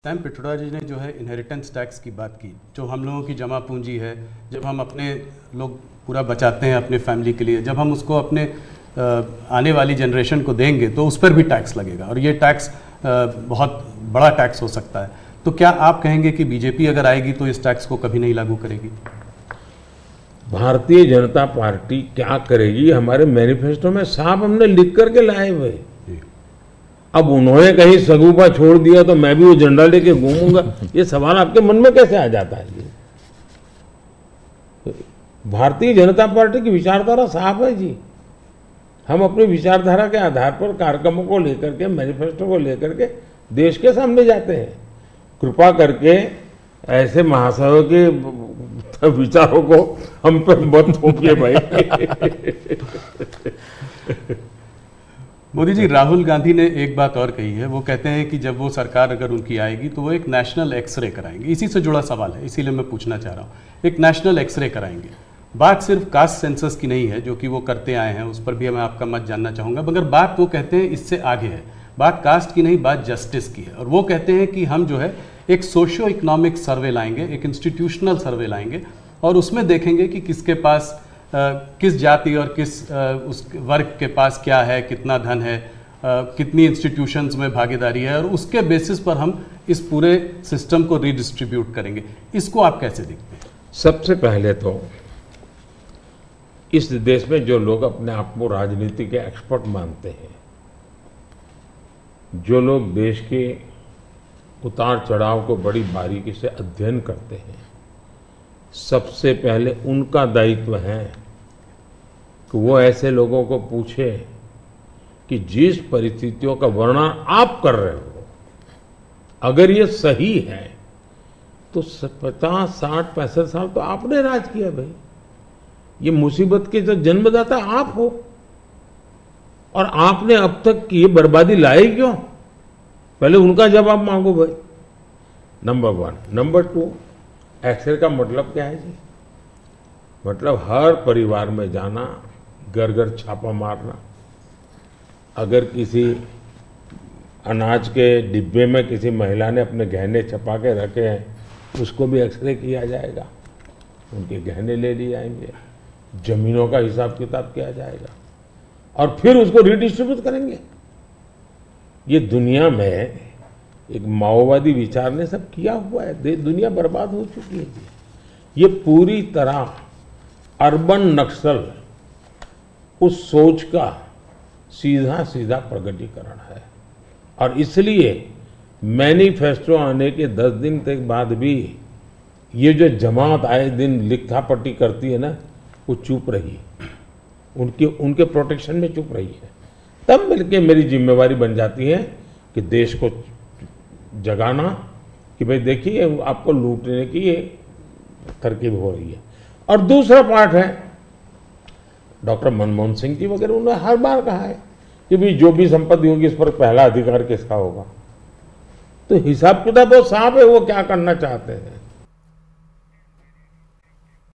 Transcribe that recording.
Sam Pitroda जी ने जो है इनहेरिटेंस टैक्स की बात की, जो हम लोगों की जमा पूंजी है, जब हम अपने लोग पूरा बचाते हैं अपने फैमिली के लिए, जब हम उसको अपने आने वाली जनरेशन को देंगे तो उस पर भी टैक्स लगेगा और ये टैक्स बहुत बड़ा टैक्स हो सकता है। तो क्या आप कहेंगे कि बीजेपी अगर आएगी तो इस टैक्स को कभी नहीं लागू करेगी? भारतीय जनता पार्टी क्या करेगी, हमारे मैनिफेस्टो में साफ हमने लिख करके लाए हुए। अब उन्होंने कहीं सगुफा छोड़ दिया तो मैं भी वो झंडा लेके घूमूंगा, ये सवाल आपके मन में कैसे आ जाता है? ये भारतीय जनता पार्टी की विचारधारा साफ है जी। हम अपनी विचारधारा के आधार पर कार्यक्रमों को लेकर के, मैनिफेस्टो को लेकर के देश के सामने जाते हैं। कृपा करके ऐसे महाशयों के विचारों को हम पर मत थोपिए भाई। मोदी जी, राहुल गांधी ने एक बात और कही है। वो कहते हैं कि जब वो सरकार अगर उनकी आएगी तो वो एक नेशनल एक्सरे कराएंगे। इसी से जुड़ा सवाल है, इसीलिए मैं पूछना चाह रहा हूँ। एक नेशनल एक्सरे कराएंगे, बात सिर्फ कास्ट सेंसस की नहीं है जो कि वो करते आए हैं, उस पर भी मैं आपका मत जानना चाहूँगा, मगर बात वो कहते हैं इससे आगे है। बात कास्ट की नहीं, बात जस्टिस की है। और वो कहते हैं कि हम जो है एक सोशियो इकोनॉमिक सर्वे लाएंगे, एक इंस्टीट्यूशनल सर्वे लाएंगे और उसमें देखेंगे कि किसके पास किस जाति और किस उस वर्ग के पास क्या है, कितना धन है, कितनी इंस्टीट्यूशंस में भागीदारी है, और उसके बेसिस पर हम इस पूरे सिस्टम को रीडिस्ट्रीब्यूट करेंगे। इसको आप कैसे देखते हैं? सबसे पहले तो इस देश में जो लोग अपने आप को राजनीति के एक्सपर्ट मानते हैं, जो लोग देश के उतार चढ़ाव को बड़ी बारीकी से अध्ययन करते हैं, सबसे पहले उनका दायित्व है कि वो ऐसे लोगों को पूछे कि जिस परिस्थितियों का वर्णन आप कर रहे हो, अगर ये सही है तो 50, 60, 65 साल तो आपने राज किया भाई। ये मुसीबत के जो जन्मदाता आप हो और आपने अब तक की बर्बादी लाई क्यों? पहले उनका जवाब मांगो भाई, नंबर 1। नंबर 2, एक्सरे का मतलब क्या है जी? मतलब हर परिवार में जाना, घर घर छापा मारना, अगर किसी अनाज के डिब्बे में किसी महिला ने अपने गहने छपा के रखे हैं उसको भी एक्सरे किया जाएगा, उनके गहने ले लिए जाएंगे, जमीनों का हिसाब किताब किया जाएगा और फिर उसको रिडिस्ट्रीब्यूट करेंगे। ये दुनिया में एक माओवादी विचार ने सब किया हुआ है, दुनिया बर्बाद हो चुकी है जी। ये पूरी तरह अर्बन नक्सल उस सोच का सीधा सीधा प्रगटीकरण है। और इसलिए मैनिफेस्टो आने के 10 दिन तक बाद भी ये जो जमात आए दिन लिखापट्टी करती है ना, वो चुप रही, उनके प्रोटेक्शन में चुप रही है। तब मिलके मेरी जिम्मेवारी बन जाती है कि देश को जगाना कि भाई देखिए आपको लूटने की ये तरकीब हो रही है। और दूसरा पार्ट है, डॉक्टर मनमोहन सिंह जी वगैरह, उन्होंने हर बार कहा है कि भाई जो भी संपत्ति होगी इस पर पहला अधिकार किसका होगा। तो हिसाब किताब बहुत साफ है, वो क्या करना चाहते हैं।